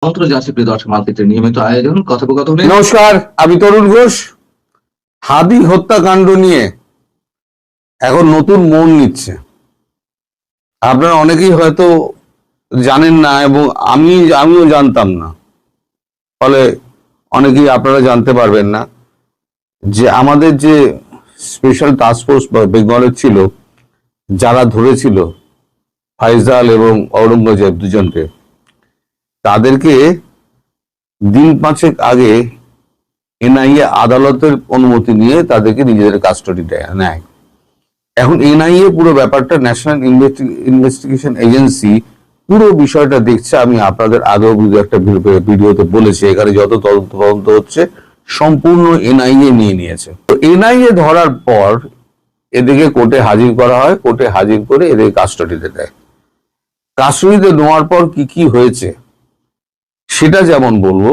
আমন্ত্রণ জানাচ্ছি প্রিয় দর্শক মার্কেটের নিয়মিত আয়োজন কথোপকথনে। নমস্কার, আমি তরুণ ঘোষ। হাদি হত্যাকাণ্ড নিয়ে এখন নতুন মোড় নিচ্ছে। আপনারা অনেকেই হয়তো জানেন না এবং আমিও জানতাম না, ফলে অনেকেই আপনারা জানতে পারবেন না যে আমাদের যে স্পেশাল টাস্ক ফোর্স বেঙ্গলের ছিল, যারা ধরেছিল ফাইজাল এবং ঔরঙ্গজেব দুজনকে, তাদেরকে দিন পাঁচেক আগে এনআইএ আদালতের অনুমতি নিয়ে তাদেরকে নিজেদের কাস্টডি নেয়। এখন এনআইএ পুরো ব্যাপারটা, ন্যাশনাল ইনভেস্টিগেশন এজেন্সি পুরো বিষয়টা দেখছে। আমি আপনাদের আগেও একটা ভিডিওতে বলেছি, এখানে যত তদন্ত হচ্ছে সম্পূর্ণ এনআইএ নিয়ে নিয়েছে। তো এনআইএ ধরার পর এদেরকে কোর্টে হাজির করা হয়, কোর্টে হাজির করে এদের কাস্টডিতে দেয়। কাস্টডিতে নেওয়ার পর কি কি হয়েছে সেটা যেমন বলবো,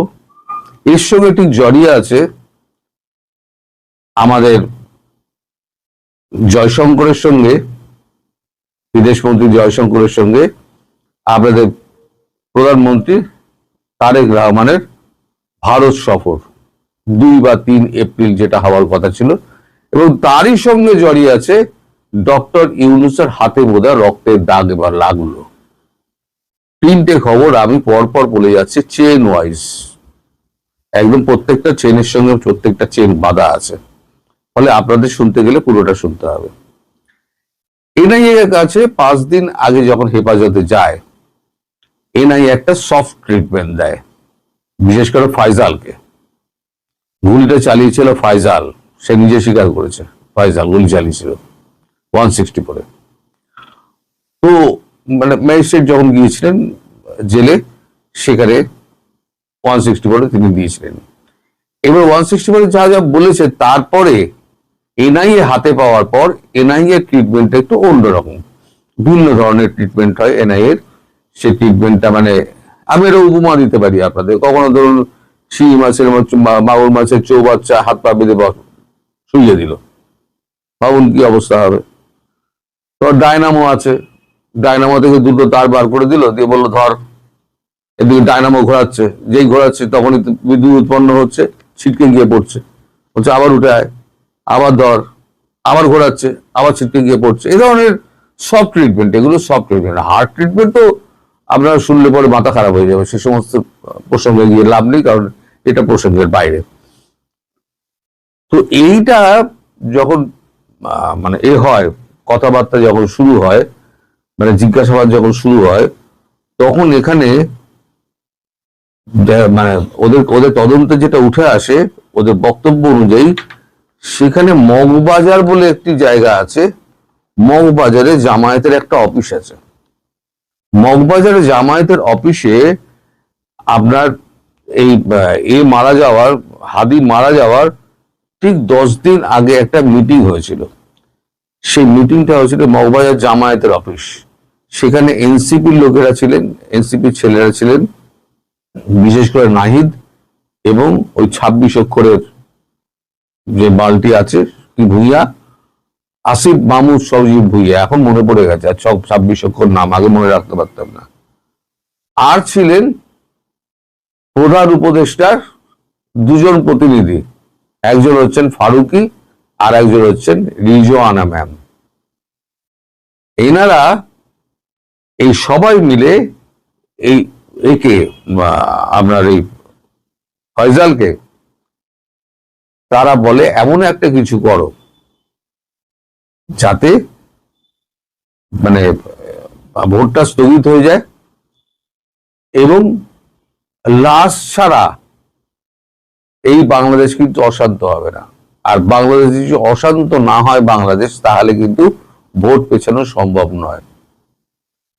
এর সঙ্গে ঠিক জড়িয়ে আছে আমাদের জয়শঙ্করের সঙ্গে, বিদেশমন্ত্রী জয়শঙ্করের সঙ্গে আপনাদের প্রধানমন্ত্রী তারেক রহমানের ভারত সফর 2 বা 3 এপ্রিল যেটা হওয়ার কথা ছিল, এবং তারই সঙ্গে জড়িয়ে আছে ডক্টর ইউনূসের হাতে বোধা রক্তের দাগ এবার লাগলো। 3টে খবর আমি পরপর বলে যাচ্ছি, চেন ওয়াইজ, একদম প্রত্যেকটা চেনের সঙ্গে প্রত্যেকটা চেন বাঁধা আছে, ফলে আপনাদের শুনতে গেলে পুরোটা শুনতে হবে। এনআইএ এর কাছে 5 দিন আগে যখন হেফাজতে যায়, এনআইএ একটা সফট ট্রিটমেন্ট দেয়, বিশেষ করে ফাইজালকে। গুলিটা চালিয়েছিল ফাইজাল, সে নিজে স্বীকার করেছে ফাইজাল গুলি চালিয়েছিল 160 করে। তো মানে ম্যাজিস্ট্রেট যখন গিয়েছিলেন জেলে, সেখানে 160 করে তিনি দিয়েছিলেন। এবার 160 করে যা যা বলেছে, তারপরে এনআইএ হাতে পাওয়ার পর এনআইএ ট্রিটমেন্টটা একটু অন্যরকম, ভিন্ন ধরনের ট্রিটমেন্ট হয় এনআইএর। সেই ট্রিটমেন্টটা মানে আমি এটা উপমা দিতে পারি আপনাদের। কখনো ধরুন শিঙি মাছের মাগুর মাছের চৌবাচ্চা হাত পা বেঁধে শুইয়ে দিল, ভাবুন কি অবস্থা হবে। তো ডায়নামো আছে, ডায়নামো থেকে 2টো তার বার করে দিল, দিয়ে বললো ধর। এদিকে ডায়নামো ঘোরাচ্ছে, যেই ঘোরাচ্ছে তখনই বিদ্যুৎ উৎপন্ন হচ্ছে, ছিটকে গিয়ে পড়ছে, বলছে আবার উঠে আয়, আবার ধর, আবার ঘোরাচ্ছে, আবার ছিটকে গিয়ে পড়ছে। এই ধরনের সফট ট্রিটমেন্ট, এগুলো সফট ট্রিটমেন্ট। হার্ড ট্রিটমেন্ট তো আপনারা শুনলে পরে মাথা খারাপ হয়ে যাবে, সে সমস্ত প্রসঙ্গে গিয়ে লাভ নেই, কারণ এটা প্রসঙ্গের বাইরে। তো এইটা যখন মানে হয়, কথাবার্তা যখন শুরু হয়, মানে জিজ্ঞাসাবাদ যখন শুরু হয়, তখন এখানে মানে ওদের তদন্তে যেটা উঠে আসে, ওদের বক্তব্য অনুযায়ী, সেখানে মগবাজার বলে একটি জায়গা আছে, মগবাজারে জামায়াতের একটা অফিস আছে। মগবাজারে জামায়াতের অফিসে আপনার এই মারা যাওয়ার, হাদি মারা যাওয়ার ঠিক 10 দিন আগে একটা মিটিং হয়েছিল। সেই মিটিংটা হয়েছিল মগবাজার জামায়াতের অফিস। সেখানে এনসিপির লোকেরা ছিলেন, এনসিপির ছেলেরা ছিলেন, বিশেষ করে নাহিদ এবং ওই 26 অক্ষরের যে বালটি আছে কি ভুইয়া, আসিফ মাহমুদ সজীব ভুইয়া, এখন মনে পড়ে গেছে, আর 26 অক্ষর নাম আগে মনে রাখতে পারতাম না। আর ছিলেন প্রধান উপদেষ্টার 2জন প্রতিনিধি, একজন হচ্ছেন ফারুকি আর একজন হচ্ছেন রিজওয়ানা ম্যাম। এনারা এই সবাই মিলে একে আপনার এই ফয়জালকে তারা বলে এমন একটা কিছু করো যাতে মানে ভোটটা স্থগিত হয়ে যায়, এবং লাশ ছাড়া এই বাংলাদেশ কিন্তু অশান্ত হবে না। আর বাংলাদেশ যদি অশান্ত না হয় বাংলাদেশ, তাহলে কিন্তু ভোট পেছানো সম্ভব নয়।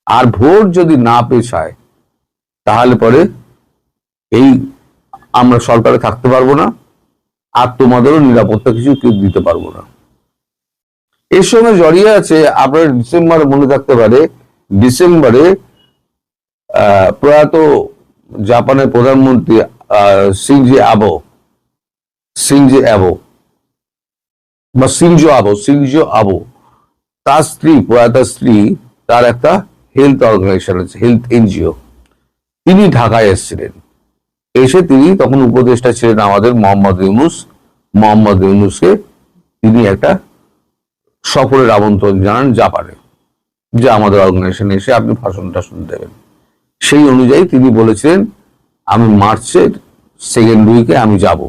আর ভোট যদি না পেছায়, তাহলে পরে আমরা সরকারে থাকতে পারবো না, আর তোমাদেরও নিরাপত্তা কিছু দিতে পারবো না। এর সঙ্গে জড়িয়ে আছে, আপনার ডিসেম্বরে মনে থাকতে পারে, ডিসেম্বরে প্রয়াত জাপানের প্রধানমন্ত্রী সিনজো আবে, তার স্ত্রী, প্রয়াত স্ত্রী, তার একটা হেলথ অর্গানাইজেশন আছে, হেলথ এনজিও, তিনি ঢাকায় এসেছিলেন। এসে তিনি তখন উপদেষ্টা ছিলেন আমাদের মোহাম্মদ ইউনূসকে তিনি একটা সফরের আমন্ত্রণ জানান জাপানে, যে আমাদের অর্গানাইজেশনে এসে আপনি ভাষণ টাষণ দেবেন। সেই অনুযায়ী তিনি বলেছিলেন আমি মার্চের সেকেন্ড উইকে আমি যাব।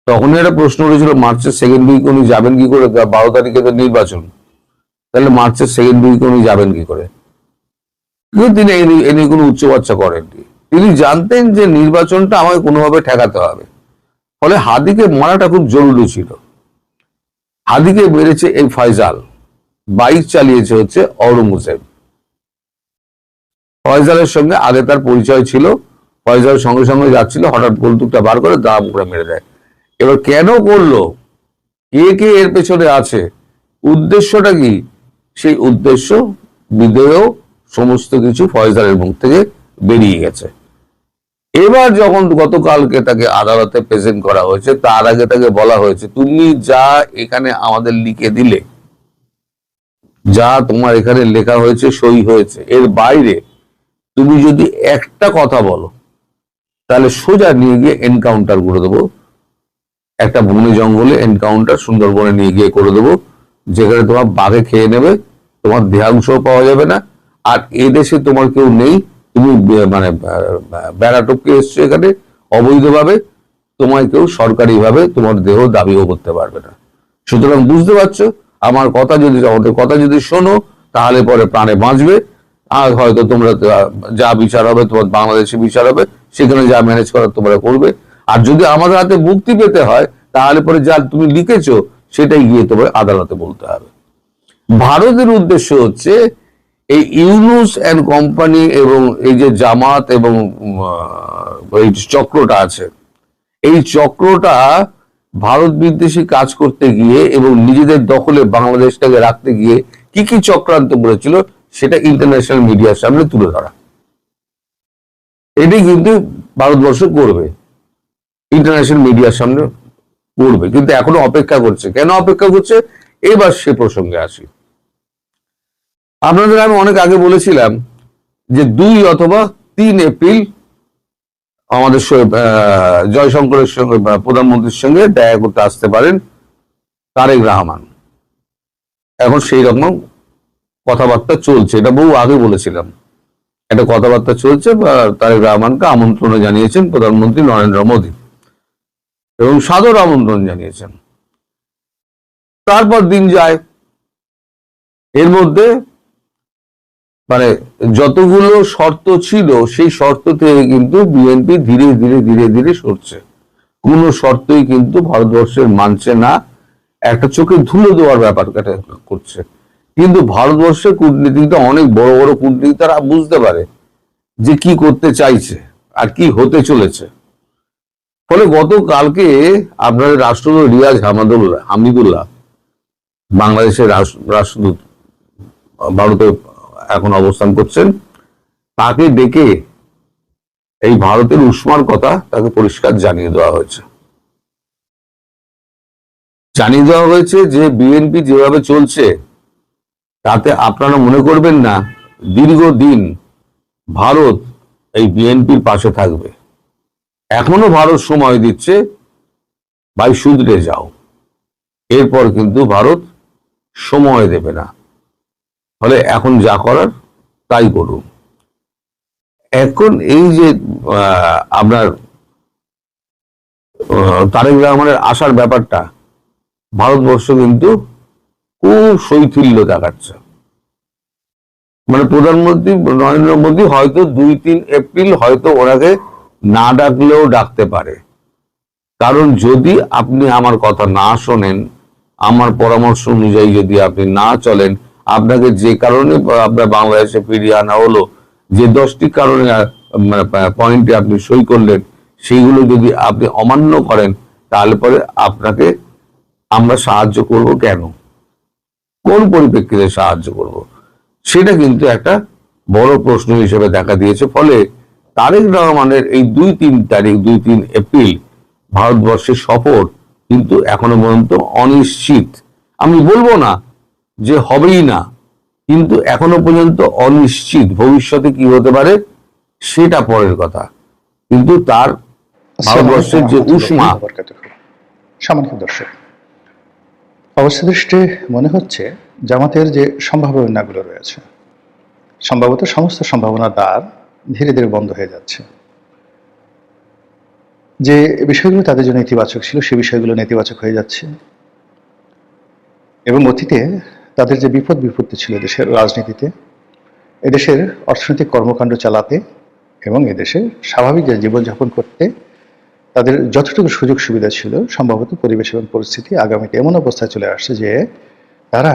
তখনই একটা প্রশ্ন উঠেছিল, মার্চের সেকেন্ড উইকে উনি যাবেন কি করে? 12 তারিখে তো নির্বাচন, তাহলে মার্চের সেকেন্ড উইকে উনি যাবেন কি করে? কিন্তু তিনি এ নিয়ে কোনো উচ্চবাচ্চা করেননি। তিনি জানতেন যে নির্বাচনটা আমাকে কোনোভাবে ঠেকাতে হবে, ফলে হাদিকে মারাটা খুব জরুরি ছিল। হাদিকে মেরেছে এই ফয়জাল, বাইক চালিয়েছে হচ্ছে অরঙ্গজেব। ফয়জালের সঙ্গে আগে তার পরিচয় ছিল, ফয়জাল সঙ্গে সঙ্গে যাচ্ছিল, হঠাৎ বন্দুকটা বার করে দা মুখে মেরে দেয়। এবার কেন করলো, কে এর পেছনে আছে, উদ্দেশ্যটা কি, সেই উদ্দেশ্য বিদেয় সমস্ত কিছু ফয়জালের মুখ থেকে বেরিয়ে গেছে। এবার যখন গতকালকে তাকে আদালতে প্রেজেন্ট করা হয়েছে, তার আগে তাকে বলা হয়েছে তুমি যা এখানে আমাদের লিখে দিলে, যা তোমার এখানে লেখা হয়েছে, সই হয়েছে, এর বাইরে তুমি যদি একটা কথা বলো তাহলে সোজা নিয়ে গিয়ে এনকাউন্টার করে দেবো, একটা বনে জঙ্গলে এনকাউন্টার সুন্দরবনে নিয়ে গিয়ে করে দেবো, যেখানে তোমার বাঘে খেয়ে নেবে, তোমার দেহাংশ পাওয়া যাবে না, আর এদেশে তোমার কেউ নেই, তুমি মানে বেড়া টপকে এসছো এখানে অবৈধভাবে, তোমায় কেউ সরকারিভাবে তোমার দেহ দাবিও করতে পারবে না। সুতরাং বুঝতে পারছো, আমাদের কথা যদি শোনো তাহলে পরে প্রাণে বাঁচবে, আর হয়তো তোমরা যা বিচার হবে তোমার বাংলাদেশে বিচার হবে, সেখানে যা ম্যানেজ করার তোমরা করবে, আর যদি আমাদের হাতে মুক্তি পেতে হয় তাহলে পরে যা তুমি লিখেছো সেটাই গিয়ে তোমার আদালতে বলতে হবে। ভারতের উদ্দেশ্য হচ্ছে এই ইউনূস এন্ড কোম্পানি এবং এই যে জামাত এবং এই চক্রটা আছে, এই চক্রটা ভারত বিদ্বেষী কাজ করতে গিয়ে এবং নিজেদের দখলে বাংলাদেশটাকে রাখতে গিয়ে কি কি চক্রান্ত করেছিল সেটা ইন্টারন্যাশনাল মিডিয়ার সামনে তুলে ধরা। এটি কিন্তু ভারতবর্ষ করবে, ইন্টারন্যাশনাল মিডিয়ার সামনে করবে, কিন্তু এখনো অপেক্ষা করছে। কেন অপেক্ষা করছে, এবার সে প্রসঙ্গে আসি। আপনাদের আমি অনেক আগে বলেছিলাম যে 2 অথবা 3 এপ্রিল আমাদের জয়শঙ্করের সঙ্গে প্রধানমন্ত্রীর সঙ্গে দেখা করতে আসতে পারেন তারেক রহমান। এখন সেই রকম কথাবার্তা চলছে, এটা বহু আগে বলেছিলাম, একটা কথাবার্তা চলছে। তারেক রহমানকে আমন্ত্রণ জানিয়েছেন প্রধানমন্ত্রী নরেন্দ্র মোদী এবং সাদর আমন্ত্রণ জানিয়েছেন। তারপর দিন যায়, এর মধ্যে মানে যতগুলো শর্ত ছিল সেই শর্ত থেকে কিন্তু বিএনপি ধীরে ধীরে ধীরে ধীরে সরছে। কোন শর্তই কিন্তু ভারতবর্ষের মানছে না, একটা চোখে ধুলো দেওয়ার ব্যাপার করছে। কিন্তু ভারতবর্ষের কূটনীতিকরা, অনেক বড় বড় কূটনীতিক, তারা বুঝতে পারে যে কি করতে চাইছে আর কি হতে চলেছে। ফলে গতকালকে আপনাদের রাষ্ট্রদূত রিয়াজ হামিদুল্লাহ, বাংলাদেশের রাষ্ট্রদূত ভারতে এখন অবস্থান করছেন, তাকে ডেকে এই ভারতের উষ্মার কথা তাকে পরিষ্কার জানিয়ে দেওয়া হয়েছে যে বিএনপি যেভাবে চলছে তাতে আপনারা মনে করবেন না দীর্ঘদিন ভারত এই বিএনপির পাশে থাকবে। এখনো ভারত সময় দিচ্ছে, ভাই শুধরে যাও, এরপর কিন্তু ভারত সময় দেবে না। ফলে এখন যা করার তাই করুন। এখন এই যে আপনার তারেক রহমানের আসার ব্যাপারটা ভারতবর্ষ কিন্তু খুব শৈথিল্য দেখাচ্ছে। মানে প্রধানমন্ত্রী নরেন্দ্র মোদী হয়তো 2-3 এপ্রিল হয়তো ওনাকে না ডাকলেও ডাকতে পারে, কারণ যদি আপনি আমার কথা না শোনেন, আমার পরামর্শ অনুযায়ী যদি আপনি না চলেন, আপনাকে যে কারণে আপনার বাংলাদেশে ফিরিয়ে আনা হলো, যে 10টি কারণে পয়েন্টে আপনি সই করলেন, সেইগুলো যদি আপনি অমান্য করেন, তাহলে পরে আপনাকে আমরা সাহায্য করব কেন, কোন পরিপ্রেক্ষিতে সাহায্য করব, সেটা কিন্তু একটা বড় প্রশ্ন হিসেবে দেখা দিয়েছে। ফলে তারেক রহমানের এই 2-3 এপ্রিল ভারতবর্ষের সফর কিন্তু এখনো পর্যন্ত অনিশ্চিত। আমি বলবো না যে হবেই না, কিন্তু এখনো পর্যন্ত অনিশ্চিত। ভবিষ্যতে কি হতে পারে সেটা পরের কথা, কিন্তু তার ভারতবর্ষের যে উষ্মা, সামান্য দর্শক, অবস্থা দৃষ্টি মনে হচ্ছে জামাতের যে সম্ভাবনাগুলো রয়েছে, সম্ভবত সমস্ত সম্ভাবনার দ্বার ধীরে ধীরে বন্ধ হয়ে যাচ্ছে। যে বিষয়গুলো তাদের জন্য ইতিবাচক ছিল সে বিষয়গুলো নেতিবাচক হয়ে যাচ্ছে, এবং অতীতে তাদের যে বিপদ বিপত্তি ছিল দেশের রাজনীতিতে, এদেশের অর্থনৈতিক কর্মকাণ্ড চালাতে এবং এদেশে স্বাভাবিক যে জীবনযাপন করতে তাদের যতটুকু সুযোগ সুবিধা ছিল, সম্ভবত পরিবেশ এবং পরিস্থিতি আগামীতে এমন অবস্থায় চলে আসছে যে তারা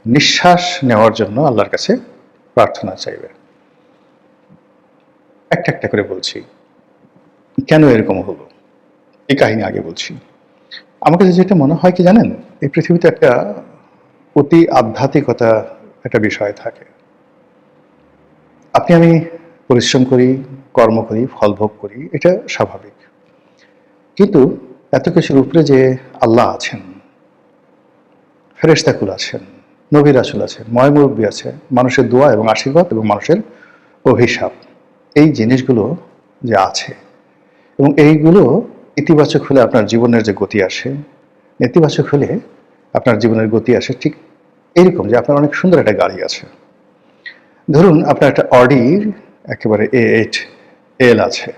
নিঃশ্বাস নেওয়ার জন্য আল্লাহর কাছে প্রার্থনা চাইবে। একটা একটা করে বলছি কেন এরকম হলো, এই কাহিনী আগে বলছি। আমার কাছে যেটা মনে হয় কি জানেন, এই পৃথিবীতে একটা অতি আধ্যাত্মিকতা একটা বিষয় থাকে। আপনি আমি পরিশ্রম করি, কর্ম করি, ফল ভোগ করি, এটা স্বাভাবিক, কিন্তু এত কিছুর উপরে যে আল্লাহ আছেন, ফেরেশতাকুল আছেন, নবী রাসূল আছেন, ময়মুরব্বী আছে, মানুষের দোয়া এবং আশীর্বাদ এবং মানুষের অভিশাপ, এই জিনিসগুলো যে আছে, এবং এইগুলো ইতিবাচক হলে আপনার জীবনের যে গতি আসে, নেতিবাচক হলে আপনার জীবনের গতি আসে ঠিক এরকম যে আপনার অনেক সুন্দর একটা গাড়ি আছে, ধরুন আপনার একটা অডির একেবারে A8L আছে,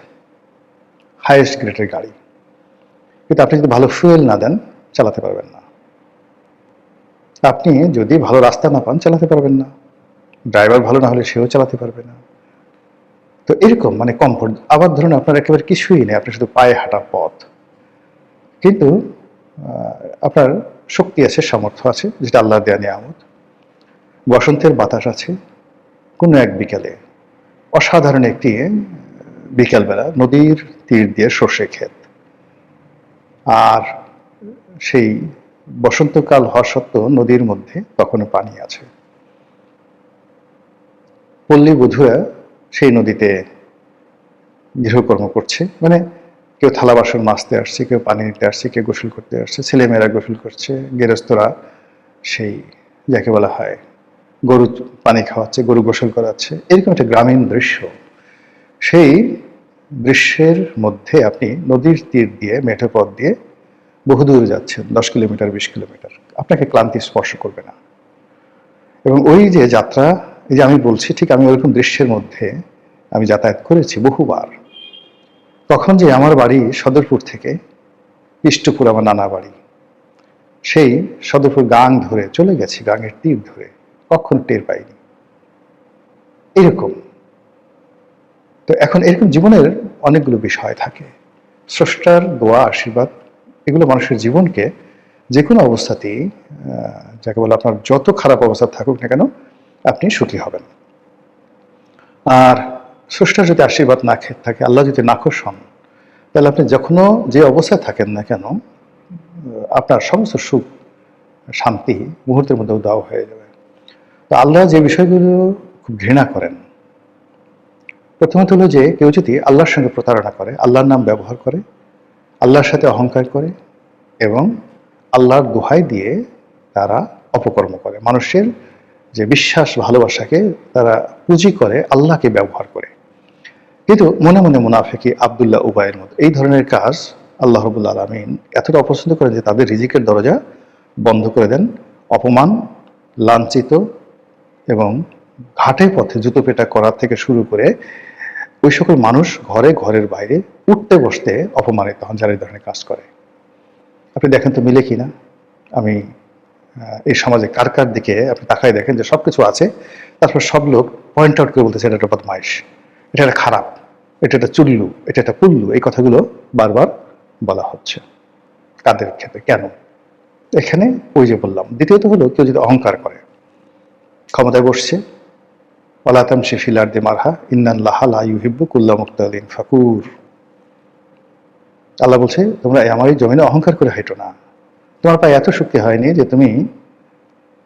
হাইয়েস্ট গ্রেডের গাড়ি, কিন্তু আপনি যদি ভালো ফুয়েল না দেন চালাতে পারবেন না। আপনি যদি ভালো রাস্তা না পান চালাতে পারবেন না, ড্রাইভার ভালো না হলে সেও চালাতে পারবে না। তো এরকম মানে কমফোর্ট। আবার ধরুন আপনার একেবারে কিছুই নেই, আপনি শুধু পায়ে হাঁটা পথ, কিন্তু আপনার শক্তি আছে, সামর্থ্য আছে, যেটা আল্লাহর দেয়া নিয়ামত। বসন্তের বাতাস আছে, কোনো এক বিকালে অসাধারণ একটি বিকালবেলা নদীর তীর দিয়ে সর্ষে ক্ষেত, আর সেই বসন্তকাল হওয়া সত্ত্বেও নদীর মধ্যে তখনও পানি আছে। পল্লী বধূরা সেই নদীতে গৃহকর্ম করছে, মানে কেউ থালা বাসন মাজতে আসছে, কেউ পানি নিতে আসছে, কেউ গোসল করতে আসছে, ছেলেমেয়েরা গোসল করছে, গেরস্তরা সেই যাকে বলা হয় গরু পানি খাওয়াচ্ছে, গরু গোসল করাচ্ছে, এরকম একটা গ্রামীণ দৃশ্য। সেই দৃশ্যের মধ্যে আপনি নদীর তীর দিয়ে মেঠো পথ দিয়ে বহুদূর যাচ্ছেন, 10 কিলোমিটার 20 কিলোমিটার, আপনাকে ক্লান্তি স্পর্শ করবে না। এবং ওই যে যাত্রা, এই যে আমি বলছি, ঠিক আমি ওইরকম দৃশ্যের মধ্যে আমি যাতায়াত করেছি বহুবার। তখন যে আমার বাড়ি সদরপুর থেকে ইষ্টপুর আমার নানা বাড়ি, সেই সদরপুর গাং ধরে চলে গেছি, গাঙের তীর ধরে, কখনো টের পাইনি এরকম। তো এখন এরকম জীবনের অনেকগুলো বিষয় থাকে, স্রষ্টার দোয়া আশীর্বাদ, এগুলো মানুষের জীবনকে যে কোনো অবস্থাতেই, যাকে বলে আপনার যত খারাপ অবস্থা থাকুক না কেন আপনি সুখী হবেন। আর স্রষ্টার যদি আশীর্বাদ না থাকে, আল্লাহ যদি নাখোশ হন, তাহলে আপনি যখনও যে অবস্থায় থাকেন না কেন আপনার সমস্ত সুখ শান্তি মুহূর্তের মধ্যে উধাও হয়ে যাবে। তো আল্লাহ যে বিষয়গুলো খুব ঘৃণা করেন, প্রথমত হলো যে কেউ যদি আল্লাহর সঙ্গে প্রতারণা করে, আল্লাহর নাম ব্যবহার করে, আল্লাহর সাথে অহংকার করে এবং আল্লাহর দোহাই দিয়ে তারা অপকর্ম করে, মানুষের যে বিশ্বাস ভালোবাসাকে তারা পুঁজি করে আল্লাহকে ব্যবহার করে, কিন্তু মনে মনে মুনাফিকি আব্দুল্লাহ উবাইয়ের মতো এই ধরনের কাজ আল্লাহ রাব্বুল আলামিন এতটা অপছন্দ করেন যে তাদের রিজিকের দরজা বন্ধ করে দেন। অপমান, লাঞ্ছিত এবং ঘাটে পথে জুতো পেটা করার থেকে শুরু করে ওই সকল মানুষ ঘরে ঘরের বাইরে উঠতে বসতে অপমানিত হন যারা এই ধরনের কাজ করে। আপনি দেখেন তো মিলে কিনা, আমি এই সমাজে কার কার দিকে আপনি তাকাই দেখেন যে সবকিছু আছে, তারপর সব লোক পয়েন্ট আউট করে বলতেছে এটা একটা বদমাইশ, এটা একটা খারাপ, এটা একটা চুল্লু, এটা একটা পুল্লু, এই কথাগুলো বারবার বলা হচ্ছে। কাদের ক্ষেত্রে, কেন? এখানে ওই যে বললাম। দ্বিতীয়ত হলো কেউ যদি অহংকার করে, ক্ষমতায় বসছে, ওয়ালা তামশি ফিল আরদি মারহা ইন্নাল্লাহা লা ইউহিব্বু কুল্লা মুখতালিন ফাকুর। আল্লাহ বলছে তোমরা আমার এই জমিনে অহংকার করে হাঁটো না, তোমার পায়ে এত শক্তি হয়নি যে তুমি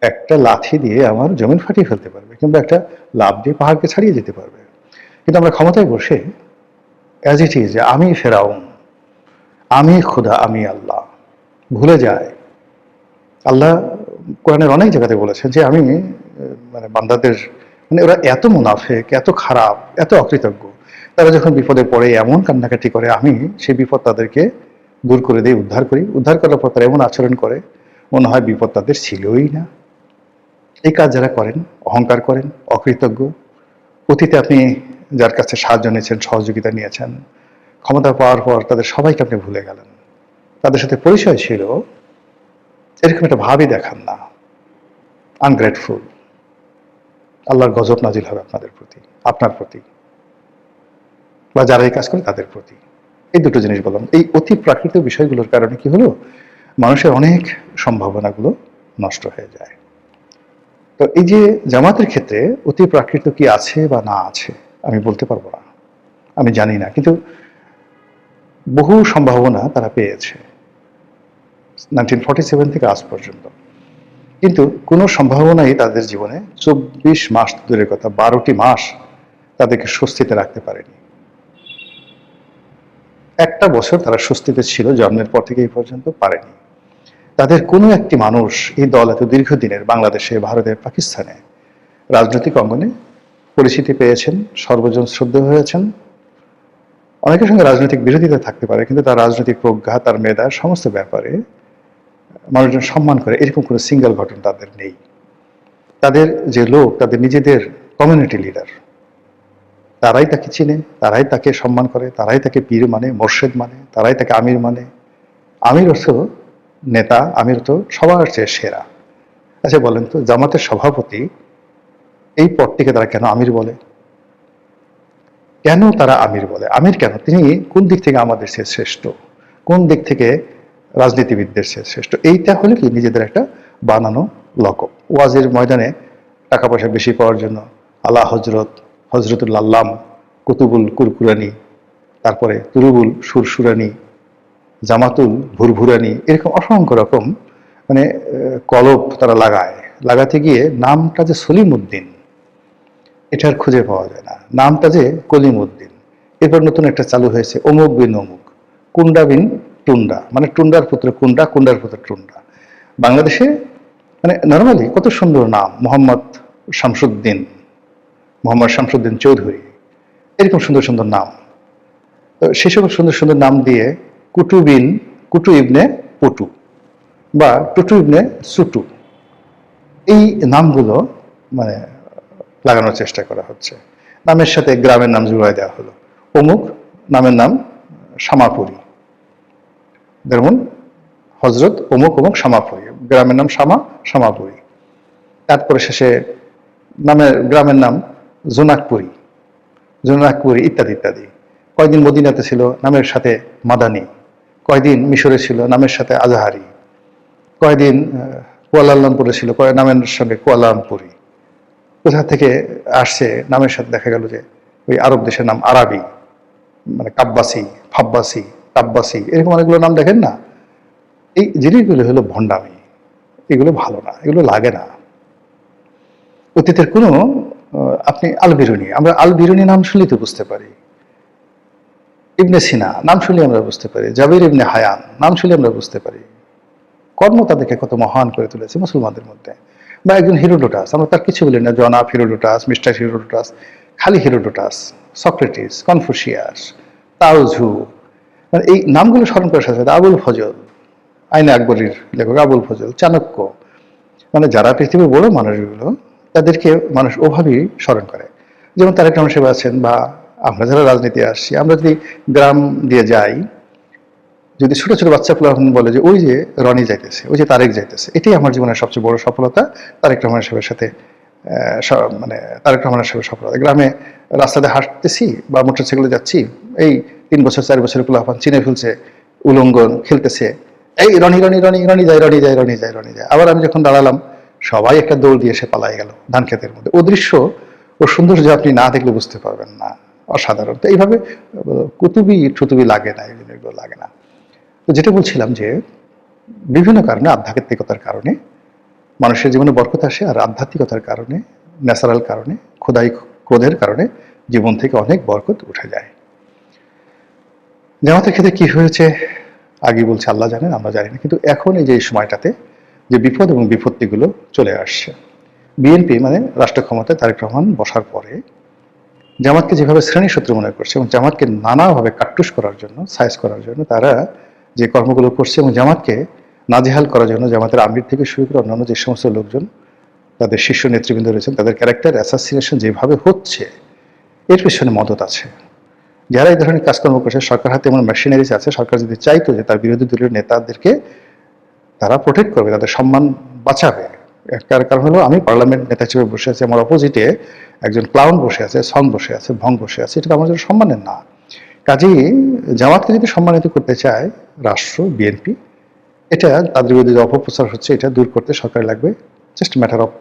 একটা লাথি দিয়ে আমার জমিন ফাটিয়ে ফেলতে পারবে, কিংবা একটা লাফ দিয়ে পাহাড়কে ছাড়িয়ে যেতে পারবে। কিন্তু আমরা ক্ষমতায় বসে অ্যাজ ইট ইজ, যে আমি ফেরাউন, আমি খোদা, আমি আল্লাহ, ভুলে যায়। আল্লাহ কোরআনের অনেক জায়গাতে বলেছেন যে আমি মানে বান্দাদের, মানে ওরা এত মুনাফেক, এত খারাপ, এত অকৃতজ্ঞ, তারা যখন বিপদে পড়ে এমন কান্নাকাটি করে, আমি সেই বিপদ তাদেরকে দূর করে দিই, উদ্ধার করি। উদ্ধার করার পর তারা এমন আচরণ করে মনে হয় বিপদ তাদের ছিলই না। এই কাজ যারা করেন, অহংকার করেন, অকৃতজ্ঞ, অতীতে আপনি যার কাছে সাহায্য নিয়েছেন, সহযোগিতা নিয়েছেন, ক্ষমতা পাওয়ার পর তাদের সবাইকে আপনি ভুলে গেলেন, তাদের সাথে পরিচয় ছিল, এরকম একটা ভাবই দেখান না। আনগ্রেটফুল, আল্লাহর গজব নাজিল হবে আপনাদের প্রতি, আপনার প্রতি, বা যারা এই কাজ করে তাদের প্রতি। এই দুটো জিনিস বললাম। এই অতি প্রাকৃতিক বিষয়গুলোর কারণে কি হলো, মানুষের অনেক সম্ভাবনাগুলো নষ্ট হয়ে যায়। তো এই যে জামাতের ক্ষেত্রে অতি প্রাকৃত কি আছে বা না আছে আমি বলতে পারবো না, আমি জানি না, কিন্তু বহু সম্ভাবনা তারা পেয়েছে 1947 থেকে আজ পর্যন্ত। কিন্তু কোনো সম্ভাবনাই তাদের জীবনে 24 মাস দূরের কথা 12টি মাস তাদেরকে স্বস্তিতে রাখতে পারেনি। একটা বছর তারা স্বস্তিতে ছিল, জন্মের পর থেকে এই পর্যন্ত পারেনি। তাদের কোনো একটি মানুষ এই দল এত দীর্ঘদিনের বাংলাদেশে, ভারতে, পাকিস্তানে রাজনৈতিক অঙ্গনে পরিচিতি পেয়েছেন, সর্বজন শ্রদ্ধেয় হয়েছেন। অনেকের সঙ্গে রাজনৈতিক বিরোধিতা থাকতে পারে, কিন্তু তার রাজনৈতিক প্রজ্ঞা, তার মেধা, সমস্ত ব্যাপারে মানুষজন সম্মান করে, এরকম কোনো সিঙ্গেল ঘটনা তাদের নেই। তাদের যে লোক, তাদের নিজেদের কমিউনিটি লিডার, তারাই তাকে চিনে, তারাই তাকে সম্মান করে, তারাই তাকে পীর মানে, মোর্শেদ মানে, তারাই তাকে আমির মানে। আমির অর্থ নেতা, আমির তো সবার চেয়ে সেরা। আচ্ছা বলেন তো, জামাতের সভাপতি এই পদটিকে তারা কেন আমির বলে? কেন তারা আমির বলে? আমির কেন? তিনি কোন দিক থেকে আমাদের চেয়ে শ্রেষ্ঠ, কোন দিক থেকে রাজনীতিবিদদের চেয়ে শ্রেষ্ঠ? এইটা হলো কি নিজেদের একটা বানানো লকব। ওয়াজের ময়দানে টাকা পয়সা বেশি পাওয়ার জন্য আলা হজরত, হজরতুল আল্লাম, কুতুবুল কুরকুরানি, তারপরে তুরুবুল সুরসুরানি, জামাতুল ভুরভুরানি, এরকম অসংখ্য রকম মানে কলব তারা লাগায়। লাগাতে গিয়ে নামটা যে সলিমউদ্দিন, এটার খুঁজে পাওয়া যায় না। নামটা যে কলিমউদ্দিন। এরপর নতুন একটা চালু হয়েছে অমুক বিন অমুক, কুন্ডা বিন টুন্ডা, মানে টুন্ডার পুত্র কুন্ডা, কুন্ডার পুত্র টুন্ডা। বাংলাদেশে মানে নর্মালি কত সুন্দর নাম, মোহাম্মদ শামসুদ্দিন, মোহাম্মদ শামসুদ্দিন চৌধুরী, এরকম সুন্দর সুন্দর নাম। তো সেসব সুন্দর সুন্দর নাম দিয়ে কুটু ইবনে পটু বা টুটু ইবনে সুটু, এই নামগুলো মানে লাগানোর চেষ্টা করা হচ্ছে। নামের সাথে গ্রামের নাম জুড়াই দেওয়া হলো। অমুক নামের নাম শামাপুরী, যেমন হজরত অমুক অমুক শামাপুরী, গ্রামের নাম শামাপুরী। তারপরে শেষে গ্রামের নাম জোনাকপুরী, ইত্যাদি ইত্যাদি। কয়দিন মদিনাতে ছিল, নামের সাথে মাদানী। কয়দিন মিশরে ছিল, নামের সাথে আজহারি। কয়দিন কুয়ালালামপুরে ছিল, নামের সঙ্গে কুয়ালালামপুরি। কোথা থেকে আসছে নামের সাথে দেখা গেল যে ওই আরব দেশের নাম আরাবি, মানে কাব্বাসি, ফাব্বাসি, কাব্বাসি, এরকম অনেকগুলো নাম দেখেন না। এই জিনিসগুলো হলো ভণ্ডামি, এগুলো ভালো না, এগুলো লাগে না। অতীতের কোনো আপনি আল বিরুনি, আমরা আল বিরুনি নাম শুনলেই তো বুঝতে পারি। ইবনে সিনা নাম শুনলে আমরা বুঝতে পারি। জাবির ইবনে হায়ান নাম শুনলে আমরা বুঝতে পারি। কর্ম তাদেরকে কত মহান করে তুলেছে মুসলমানদের মধ্যে। বা একজন হিরোডোটাস, আমরা তার কিছু বলি না, জনাব হিরোডোটাস, মিস্টার হিরোডোটাস, খালি হিরোডোটাস, সক্রেটিস, কনফুসিয়াস, তাওঝু, মানে এই নামগুলো স্মরণ করার সাথে সাথে আবুল ফজল, আইনে আকবরীর লেখক আবুল ফজল, চাণক্য, মানে যারা পৃথিবীর বড় মানুষগুলো, তাদেরকে মানুষ ওভাবেই স্মরণ করে। যেমন তারেক রহমান সাহেব আছেন, বা আমরা যারা রাজনীতি আসছি, আমরা যদি গ্রাম দিয়ে যাই, যদি ছোট ছোট বাচ্চা পোলাপান বলে যে ওই যে রনি যাইতেছে, ওই যে তারেক যাইতেছে, এটাই আমার জীবনের সবচেয়ে বড় সফলতা, তারেক রহমান সাহেবের সাথে মানে তারেক রহমানের সাহেবের সফলতা। গ্রামে রাস্তাতে হাঁটতেছি বা মোটরসাইকেলে যাচ্ছি, এই 3 বছর 4 বছরের পোলাপান চিনে ফেলছে, উলঙ্গ খেলতেছে, এই রনি রনি রনি রনি যায়, রনি যায়, রনি যায়, রনি যায়। আবার আমি যখন দাঁড়ালাম, সবাই একটা দৌড় দিয়ে সে পালাই গেল ধান ক্ষেতের মধ্যে। ও দৃশ্য, ও সৌন্দর্য আপনি না দেখলে বুঝতে পারবেন না, অসাধারণ। তো এইভাবে ঠুতুবি লাগে না, এই জিনিসগুলো লাগে না। তো যেটা বলছিলাম যে বিভিন্ন কারণে, আধ্যাত্মিকতার কারণে মানুষের জীবনে বরকত আসে, আর আধ্যাত্মিকতার কারণে, ন্যাচারাল কারণে, ক্রোধের কারণে জীবন থেকে অনেক বরকত উঠে যায়। জামাতের ক্ষেত্রে কি হয়েছে আগে বলছে আল্লাহ জানেন, আমরা জানি না। কিন্তু এখন এই যে সময়টাতে যে বিপদ এবং বিপত্তিগুলো চলে আসছে, বিএনপি মানে রাষ্ট্র ক্ষমতায় তারেক রহমান বসার পরে জামাতকে যেভাবে শ্রেণী শত্রু মনে করছে এবং জামাতকে নানাভাবে কাট্টুস করার জন্য, সাইজ করার জন্য তারা যে কর্মগুলো করছে এবং জামাতকে নাজেহাল করার জন্য জামাতের আমির থেকে শুরু করে অন্যান্য যে সমস্ত লোকজন তাদের শীর্ষ নেতৃবৃন্দ রয়েছেন তাদের ক্যারেক্টার অ্যাসাসিনেশন যেভাবে হচ্ছে এর পেছনে মদত আছে। যারা এই ধরনের কাজকর্ম করছে, সরকার হাতে এমন মেশিনারিজ আছে, সরকার যদি চাইতো যে তার বিরোধী দলীয় নেতাদেরকে তারা প্রোটেক্ট করবে, তাদের সম্মান বাঁচাবে। তার কারণ হলো আমি পার্লামেন্ট নেতা হিসেবে বসে আছি, আমার অপোজিটে একজন ক্লাউন বসে আছে, সং বসে আছে, ভং বসে আছে, এটা তো আমার জন্য সম্মানের না। কাজেই জামাতকে যদি সম্মানিত করতে চায় রাষ্ট্র, বিএনপি, এটা তাদের বিরুদ্ধে যে অপপ্রচার হচ্ছে এটা দূর করতে সরকার লাগবে জাস্ট ম্যাটার অফ